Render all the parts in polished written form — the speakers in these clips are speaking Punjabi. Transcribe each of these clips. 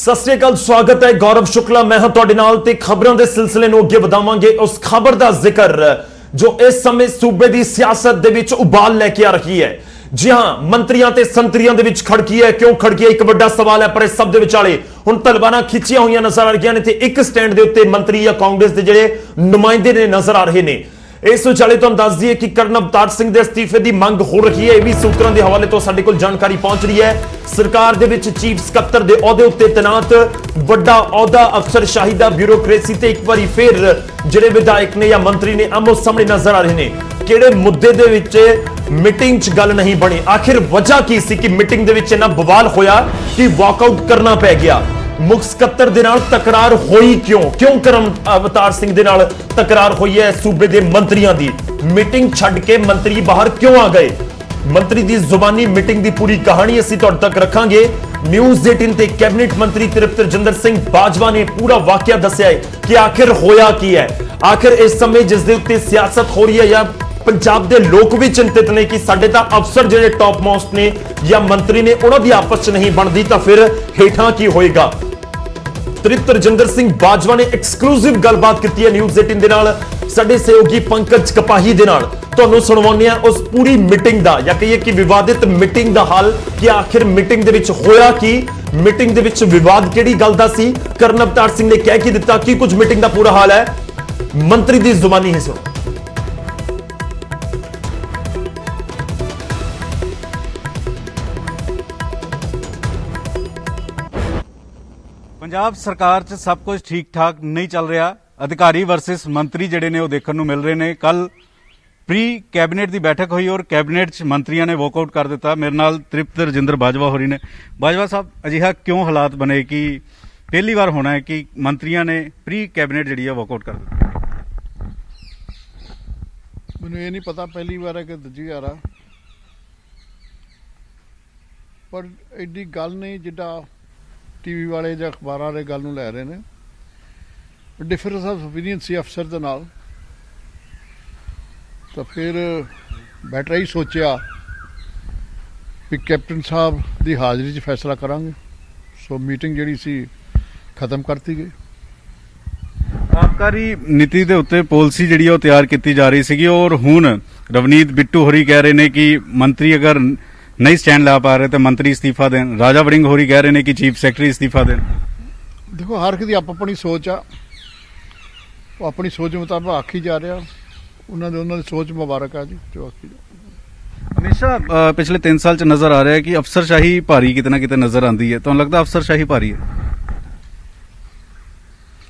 सत श्री अकाल, स्वागत है। गौरव शुक्ला मैं हां तुहाडे नाल ते खबरों के सिलसिले नूं अगे वधावांगे। उस खबर का जिक्र जो इस समय सूबे की सियासत दे विच उबाल लैके आ रही है। जी हां, मंत्रियों ते संतरियों दे विच खड़की है। क्यों खड़की है, एक बड़ा सवाल है। पर इस सब दे विचाले हुण तलवारां खिंचियां होईयां नजर आ रहीआं ने ते एक स्टैंड दे उत्ते मंत्री या कांग्रेस दे जिहड़े नुमाइंदे ने नजर आ रहे ने। इस विचाले तुहानूं दस दईए कि करण अवतार सिंह दे अस्तीफे की मंग हो रही है। यह भी सूत्रों के हवाले तो साडे कोल जानकारी पहुंच रही है। सरकार दे विच चीफ सकत्तर दे अहुदे उत्ते तैनात वड्डा अहुदा अफसरशाही दा ब्यूरोक्रेसी ते एक बारी फिर जिहड़े विधायक ने या मंत्री ने आमो सामने नजर आ रहे ने। किहड़े मुद्दे दे विच मीटिंग च गल नहीं बनी, आखिर वजह की सी कि मीटिंग दे विच इन्ना बवाल होया कि वॉकआउट करना पै गया। मुख सकत्तर दे नाल तकरार होई क्यों करण अवतार सिंह दे नाल तकरार होई है। सूबे दे मंत्रियों दी मीटिंग छड्ड के मंत्री बाहर क्यों आ गए। मंत्री दी जुबानी मीटिंग दी पूरी कहानी असीं तुहाडे तक रखांगे। न्यूज़ 18 ते कैबिनेट मंत्री तृप्त रजिंदर सिंह बाजवा ने पूरा वाकया दस्सिया है कि आखिर होया की है। आखिर इस समय जिस दे उत्ते सियासत हो रही है या पंजाब दे लोग भी चिंतित ने कि साडे तां अफसर जिहड़े टॉप मोस्ट ने या मंत्री ने उन्हां दी आपस च नहीं बनदी तां फिर हेठां की होएगा। तृप्त रजिंदर सिंह बाजवा ने एक्सक्लूसिव गलबात की है न्यूज़ 18 दे नाल। साडे सहयोगी पंकज कपाही दे नाल तुहानूं सुणवाउने आ उस पूरी मीटिंग दा या कहिए कि विवादित मीटिंग दा हाल कि आखिर मीटिंग दे विच होया की, मीटिंग दे विच विवाद किहड़ी गल दा सी, करण अवतार सिंह ने कह के दित्ता कि कुछ मीटिंग दा पूरा हाल है। मंत्री दी जुबानी है सुनो। पंजाब सरकार च सब कुछ ठीक ठाक नहीं चल रहा। अधिकारी वर्सेस मंत्री जिहड़े ने देखने को मिल रहे हैं। कल प्री कैबिनेट की बैठक हुई और कैबिनेट च मंत्रियों ने वॉकआउट कर दिता। मेरे नाल तृप्त रजिंदर बाजवा हो रही ने। बाजवा साहब, अजिहा क्यों हालात बने कि पहली बार होना है कि मंत्रियों ने प्री कैबिनेट जी वॉकआउट कर दिता? मैनूं ये नहीं पता पहली बार है कि दूजी बार आ, पर एडी गल नहीं जिद्दां टीवी वाले ਜਾਂ अखबार वाले गल नूं लै रहे ने। डिफरेंस ऑफ ओपीनियन सी अफसर दे नाल, तो फिर बैठा ही सोचा भी कैप्टन साहब की हाज़री च फैसला करांगे। सो मीटिंग जिहड़ी सी खत्म करती गई। आबकारी नीति के उत्ते पॉलिसी जिहड़ी है तैयार की जा रही सी और हुण रवनीत बिट्टू होरी कह रहे हैं कि मंत्री अगर नहीं स्टैंड ला पा रहे तो मंत्री इस्तीफा दें। राजा वड़िंग होरी कह रहे हैं कि चीफ सैकटरी इस्तीफा दें। देखो, हर किसी आप अपनी सोच आ, वो अपनी सोच मुताबिक आखी जा रहा। उन्होंने सोच मुबारक आ जी जो आखी जा। हमेशा पिछले 3 साल च नजर आ रहा है कि अफसरशाही भारी कितना कितना नजर आती है। तो लगता अफसरशाही भारी है?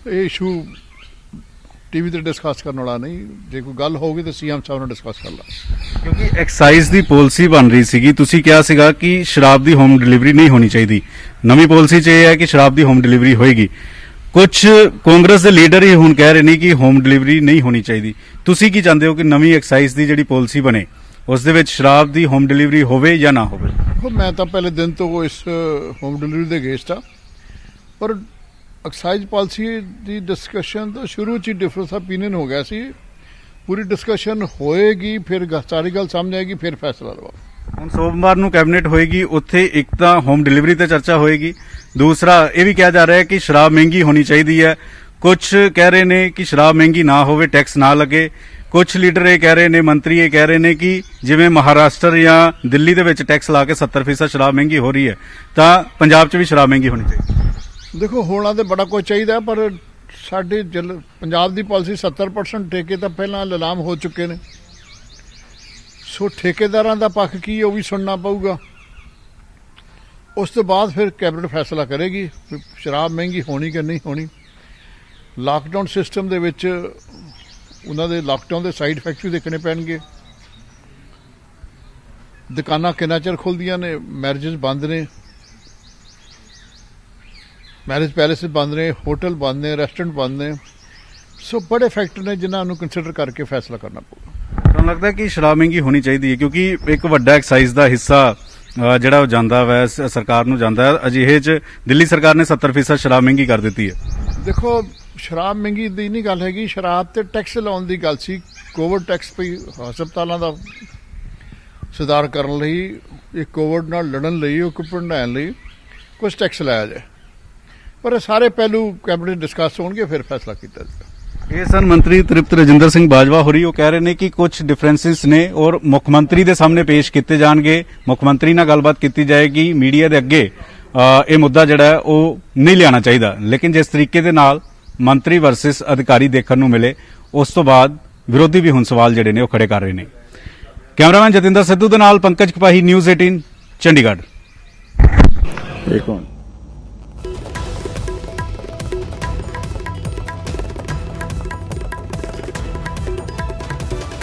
ये इशू टीवी ते डिस्कस करने वाला नहीं। जे कोई गल होगी तो सीएम साहब ने डिस्कस कर ला। क्योंकि एक्साइज की पॉलिसी बन रही सी, तुसीं कहा सीगा कि शराब की होम डिलीवरी नहीं होनी चाहिए। नवी पॉलिसी च यह है कि शराब की होम डिलीवरी होएगी। कुछ कांग्रेस के लीडर ही हुण कह रहे हैं कि होम डिलीवरी नहीं होनी चाहिए। तुसीं की चाहते हो कि नवी एक्साइज की जिहड़ी पॉलिसी बने उस दे विच शराब की होम डिलीवरी होवे या ना होवे? देखो, मैं तो पहले दिन तो इस होम डिलीवरी के अगेंस्ट आ, पर एक्साइज पॉलिसी की डिस्कशन तो शुरू च डिफरेंस ऑफ ओपीनियन हो गया सी। पूरी डिस्कशन होएगी, फिर सारी गल समझ आएगी, फिर फैसला लवाओ। हुण सोमवार नूं कैबिनेट होएगी, उत्थे एक तो होम डिलीवरी ते चर्चा होएगी, दूसरा ये भी कहा जा रहा है कि शराब महंगी होनी चाहिए है। कुछ कह रहे हैं कि शराब महंगी ना होवे, टैक्स ना लगे। कुछ लीडर ये कह रहे हैं, मंत्री ये कह रहे हैं कि जिवें महाराष्ट्र या दिल्ली दे विच टैक्स ला के 70% शराब महंगी हो रही है तो पंजाब च भी शराब महंगी होनी चाहिए। देखो, होना तो बड़ा कुछ चाहिए, पर साडे पंजाब की पॉलिसी 70% ठेके तो पहला नीलाम हो चुके हैं। सो ठेकेदारां दा पक्ष की वो भी सुनना पऊगा। उस तो बाद फिर कैबिनेट फैसला करेगी शराब महंगी होनी कि नहीं होनी। लॉकडाउन सिस्टम दे विच उन्हां दे लॉकडाउन के साइड इफैक्ट भी देखने पैणगे। दुकानां किन्ना चिर खुलदियां ने, मैरिजेस बंद ने, मैरिज पैलेस बंद ने, होटल बंद ने, रेस्टोरेंट बंद ने। सो बड़े फैक्टर ने जिन्होंने कंसिडर करके फैसला करना पड़ेगा। तो लगता है कि शराब महंगी होनी चाहिए क्योंकि एक वड्डा एक्साइज का हिस्सा जिहड़ा जांदा वै सरकार नूं जांदा है। अजिहे च दिल्ली सरकार ने 70% शराब महंगी कर दी है। देखो, शराब महंगी की नहीं गल हैगी, शराब ते टैक्स लाउण दी गल सी। कोविड टैक्स पई हस्पतालों का सुधार करने लई, कोविड नाल लड़न लई, इक्विपमेंट लैण लई कुछ टैक्स लाया जाए। ਪਰ ਇਹ ਸਾਰੇ ਪਹਿਲੂ ਕੈਬਨਿਟ ਡਿਸਕਸ ਹੋਣਗੇ, ਫਿਰ ਫੈਸਲਾ ਕੀਤਾ ਜਾਏਗਾ। ਇਹ ਸਨ ਮੰਤਰੀ ਤ੍ਰਿਪਤ ਰਜਿੰਦਰ ਸਿੰਘ ਬਾਜਵਾ ਹੋਰੀ, ਉਹ ਕਹਿ ਰਹੇ ਨੇ ਕਿ ਕੁਝ ਡਿਫਰੈਂਸਿਸ ਨੇ ਔਰ ਮੁੱਖ ਮੰਤਰੀ ਦੇ ਸਾਹਮਣੇ ਪੇਸ਼ ਕੀਤੇ ਜਾਣਗੇ, ਮੁੱਖ ਮੰਤਰੀ ਨਾਲ ਗੱਲਬਾਤ ਕੀਤੀ ਜਾਏਗੀ। ਮੀਡੀਆ ਦੇ ਅੱਗੇ ਇਹ ਮੁੱਦਾ ਜਿਹੜਾ ਹੈ ਉਹ ਨਹੀਂ ਲਿਆਉਣਾ ਚਾਹੀਦਾ, ਲੇਕਿਨ ਜਿਸ ਤਰੀਕੇ ਦੇ ਨਾਲ ਮੰਤਰੀ ਵਰਸਸ ਅਧਿਕਾਰੀ ਦੇਖਣ ਨੂੰ ਮਿਲੇ, ਉਸ ਤੋਂ ਬਾਅਦ ਵਿਰੋਧੀ ਵੀ ਹੁਣ ਸਵਾਲ ਜਿਹੜੇ ਨੇ ਉਹ ਖੜੇ ਕਰ ਰਹੇ ਨੇ। ਕੈਮਰਾਮੈਨ ਜਤਿੰਦਰ ਸਿੱਧੂ ਦੇ ਨਾਲ ਪੰਕਜ ਕਪਾਹੀ, ਨਿਊਜ਼ 18 ਚੰਡੀਗੜ੍ਹ।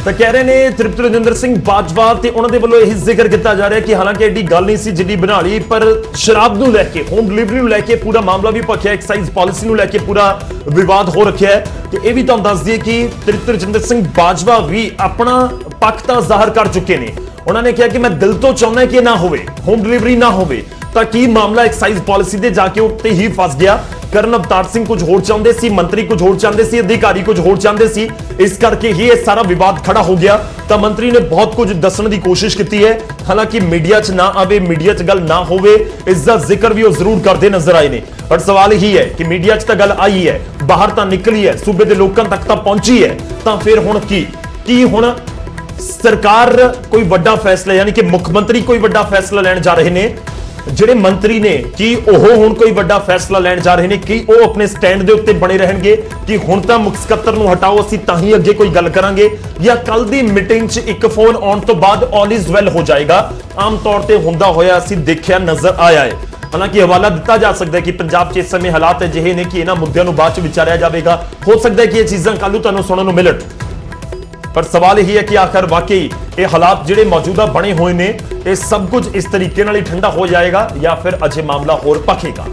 ਤਾਂ ਕਹਿ ਰਹੇ ਨੇ ਤ੍ਰਿਪਤ ਰਜਿੰਦਰ ਸਿੰਘ ਬਾਜਵਾ ਤੇ ਉਹਨਾਂ ਦੇ ਵੱਲੋਂ ਇਹ ਜ਼ਿਕਰ ਕੀਤਾ ਜਾ ਰਿਹਾ ਕਿ ਹਾਲਾਂਕਿ ਐਡੀ ਗੱਲ ਨਹੀਂ ਸੀ ਜਿੱਡੀ ਬਣਾ ਲਈ, ਪਰ ਸ਼ਰਾਬ ਨੂੰ ਲੈ ਕੇ, ਹੋਮ ਡਿਲੀਵਰੀ ਨੂੰ ਲੈ ਕੇ ਪੂਰਾ ਮਾਮਲਾ ਵੀ ਭਖਿਆ, ਐਕਸਾਈਜ਼ ਪਾਲਿਸੀ ਨੂੰ ਲੈ ਕੇ ਪੂਰਾ ਵਿਵਾਦ ਹੋ ਰੱਖਿਆ ਹੈ। ਤੇ ਇਹ ਵੀ ਤੁਹਾਨੂੰ ਦੱਸ ਦਈਏ ਕਿ ਤ੍ਰਿਪਤ ਰਜਿੰਦਰ ਸਿੰਘ ਬਾਜਵਾ ਵੀ ਆਪਣਾ ਪੱਖ ਤਾਂ ਜ਼ਾਹਰ ਕਰ ਚੁੱਕੇ ਨੇ। ਉਹਨਾਂ ਨੇ ਕਿਹਾ ਕਿ ਮੈਂ ਦਿਲ ਤੋਂ ਚਾਹੁੰਦਾ ਕਿ ਇਹ ਨਾ ਹੋਵੇ, ਹੋਮ ਡਿਲੀਵਰੀ ਨਾ ਹੋਵੇ। ਤਾਂ ਕੀ ਮਾਮਲਾ ਐਕਸਾਈਜ਼ ਪਾਲਿਸੀ ਦੇ ਜਾ ਕੇ ਉੱਤੇ ਹੀ ਫਸ ਗਿਆ। ਕਰਨ ਅਵਤਾਰ ਸਿੰਘ ਕੁਝ ਹੋਰ ਚਾਹੁੰਦੇ ਸੀ, ਮੰਤਰੀ ਕੁਝ ਹੋਰ ਚਾਹੁੰਦੇ ਸੀ, ਅਧਿਕਾਰੀ ਕੁਝ ਹੋਰ ਚਾਹੁੰਦੇ ਸੀ, ਇਸ ਕਰਕੇ ਹੀ ਇਹ ਸਾਰਾ ਵਿਵਾਦ ਖੜਾ ਹੋ ਗਿਆ। ਤਾਂ ਮੰਤਰੀ ਨੇ ਬਹੁਤ ਕੁਝ ਦੱਸਣ ਦੀ ਕੋਸ਼ਿਸ਼ ਕੀਤੀ ਹੈ, ਹਾਲਾਂਕਿ ਮੀਡੀਆ 'ਚ ਨਾ ਆਵੇ, ਮੀਡੀਆ 'ਚ ਗੱਲ ਨਾ ਹੋਵੇ, ਇਸ ਦਾ ਜ਼ਿਕਰ ਵੀ ਉਹ ਜ਼ਰੂਰ ਕਰਦੇ ਨਜ਼ਰ ਆਏ ਨੇ। ਪਰ ਸਵਾਲ ਇਹੀ ਹੈ ਕਿ ਮੀਡੀਆ 'ਚ ਤਾਂ ਗੱਲ ਆਈ ਹੈ, ਬਾਹਰ ਤਾਂ ਨਿਕਲੀ ਹੈ, ਸੂਬੇ ਦੇ ਲੋਕਾਂ ਤੱਕ ਤਾਂ ਪਹੁੰਚੀ ਹੈ, ਤਾਂ ਫਿਰ ਹੁਣ ਕੀ ਹੁਣ ਸਰਕਾਰ ਕੋਈ ਵੱਡਾ ਫੈਸਲਾ, ਯਾਨੀ ਕਿ ਮੁੱਖ ਮੰਤਰੀ ਕੋਈ ਵੱਡਾ ਫੈਸਲਾ ਲੈਣ ਜਾ ਰਹੇ ਨੇ। ਜਿਹੜੇ ਮੰਤਰੀ ਨੇ ਕੀ ਉਹ ਹੁਣ ਕੋਈ ਵੱਡਾ ਫੈਸਲਾ ਲੈਣ ਜਾ ਰਹੇ ਨੇ, ਕਿ ਉਹ ਆਪਣੇ ਸਟੈਂਡ ਦੇ ਉੱਤੇ ਬਣੇ ਰਹਿਣਗੇ ਕਿ ਹੁਣ ਤਾਂ ਮੁੱਖ ਸਕੱਤਰ ਨੂੰ ਹਟਾਓ, ਅਸੀਂ ਤਾਂ ਹੀ ਅੱਗੇ ਕੋਈ ਗੱਲ ਕਰਾਂਗੇ, ਜਾਂ ਕੱਲ ਦੀ ਮੀਟਿੰਗ 'ਚ ਇੱਕ ਫੋਨ ਆਉਣ ਤੋਂ ਬਾਅਦ ਆਲ ਇਜ਼ ਵੈਲ ਹੋ ਜਾਏਗਾ। ਆਮ ਤੌਰ ਤੇ ਹੁੰਦਾ ਹੋਇਆ ਅਸੀਂ ਦੇਖਿਆ ਨਜ਼ਰ ਆਇਆ ਹੈ। ਹਾਲਾਂਕਿ ਹਵਾਲਾ ਦਿੱਤਾ ਜਾ ਸਕਦਾ ਹੈ ਕਿ ਪੰਜਾਬ 'ਚ ਇਸ ਸਮੇਂ ਹਾਲਾਤ ਅਜਿਹੇ ਨੇ ਕਿ ਇਹਨਾਂ ਮੁੱਦਿਆਂ ਨੂੰ ਬਾਅਦ 'ਚ ਵਿਚਾਰਿਆ ਜਾਵੇਗਾ। ਹੋ ਸਕਦਾ ਹੈ ਕਿ ਇਹ ਚੀਜ਼ਾਂ ਕੱਲ੍ਹ ਨੂੰ ਤੁਹਾਨੂੰ ਸੁਣਨ ਨੂੰ ਮਿਲਣ, ਪਰ ਸਵਾਲ ਇਹ ਹੈ ਕਿ ਆਖਰ ਵਾਕਈ ਇਹ ਹਾਲਾਤ ਜਿਹੜੇ ਮੌਜੂਦਾ ਬਣੇ ਹੋਏ ਨੇ, ਇਹ ਸਭ ਕੁਝ ਇਸ ਤਰੀਕੇ ਨਾਲ ਹੀ ਠੰਡਾ ਹੋ ਜਾਏਗਾ ਜਾਂ ਫਿਰ ਅਜੇ ਮਾਮਲਾ ਹੋਰ ਭਖੇਗਾ।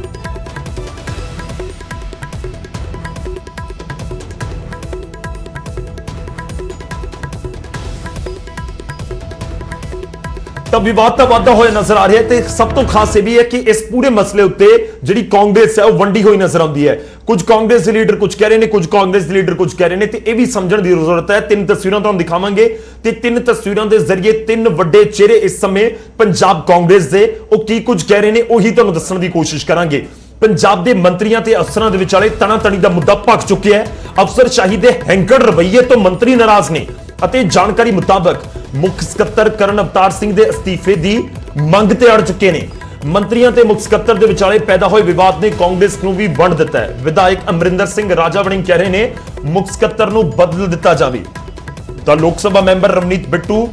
ਤਾਂ ਵਿਵਾਦ ਤਾਂ ਵਾਧਾ ਹੋਇਆ ਨਜ਼ਰ ਆ ਰਿਹਾ ਹੈ। ਤੇ ਸਭ ਤੋਂ ਖਾਸ ਇਹ ਵੀ ਹੈ ਕਿ ਇਸ ਪੂਰੇ ਮਸਲੇ ਉੱਤੇ ਜਿਹੜੀ ਕਾਂਗਰਸ ਹੈ ਉਹ ਵੰਡੀ ਹੋਈ ਨਜ਼ਰ ਆਉਂਦੀ ਹੈ। ਕੁਝ ਕਾਂਗਰਸ ਦੇ ਲੀਡਰ ਕੁਝ ਕਹਿ ਰਹੇ ਨੇ, ਕੁਝ ਕਾਂਗਰਸ ਦੇ ਲੀਡਰ ਕੁਝ ਕਹਿ ਰਹੇ ਨੇ, ਤੇ ਇਹ ਵੀ ਸਮਝਣ ਦੀ ਜ਼ਰੂਰਤ ਹੈ। ਤਿੰਨ ਤਸਵੀਰਾਂ ਤੁਹਾਨੂੰ ਦਿਖਾਵਾਂਗੇ ਤੇ ਤਿੰਨ ਤਸਵੀਰਾਂ ਦੇ ਜ਼ਰੀਏ ਤਿੰਨ ਵੱਡੇ ਚਿਹਰੇ ਇਸ ਸਮੇਂ ਪੰਜਾਬ ਕਾਂਗਰਸ ਦੇ ਉਹ ਕੀ ਕੁਝ ਕਹਿ ਰਹੇ ਨੇ, ਉਹੀ ਤੁਹਾਨੂੰ ਦੱਸਣ ਦੀ ਕੋਸ਼ਿਸ਼ ਕਰਾਂਗੇ। ਪੰਜਾਬ ਦੇ ਮੰਤਰੀਆਂ ਤੇ ਅਫਸਰਾਂ ਦੇ ਵਿਚਾਲੇ ਤਣਾਤਣੀ ਦਾ ਮੁੱਦਾ ਭਖ ਚੁੱਕਿਆ ਹੈ। ਅਫਸਰਸ਼ਾਹੀ ਦੇ ਹੈਂਕੜ ਰਵੱਈਏ ਤੋਂ ਮੰਤਰੀ ਨਾਰਾਜ਼ ਨੇ ਅਤੇ ਜਾਣਕਾਰੀ ਮੁਤਾਬਕ ਮੁੱਖ ਸਕੱਤਰ ਕਰਨ ਅਵਤਾਰ ਸਿੰਘ ਦੇ ਅਸਤੀਫੇ ਦੀ ਮੰਗ ਤੇ ਅੜ ਚੁੱਕੇ ਨੇ। ਮੰਤਰੀਆਂ ਤੇ ਮੁੱਖ ਸਕੱਤਰ ਦੇ ਵਿਚਾਲੇ ਪੈਦਾ ਹੋਏ ਵਿਵਾਦ ਨੇ ਕਾਂਗਰਸ ਨੂੰ ਵੀ ਵੰਡ ਦਿੱਤਾ ਹੈ। ਵਿਧਾਇਕ ਅਮਰਿੰਦਰ ਸਿੰਘ ਰਾਜਾ ਵੜਿੰਗ ਕਹਿ ਰਹੇ ਨੇ ਮੁੱਖ ਸਕੱਤਰ ਨੂੰ ਬਦਲ ਦਿੱਤਾ ਜਾਵੇ, ਤਾਂ ਲੋਕ ਸਭਾ ਮੈਂਬਰ ਰਵਨੀਤ ਬਿੱਟੂ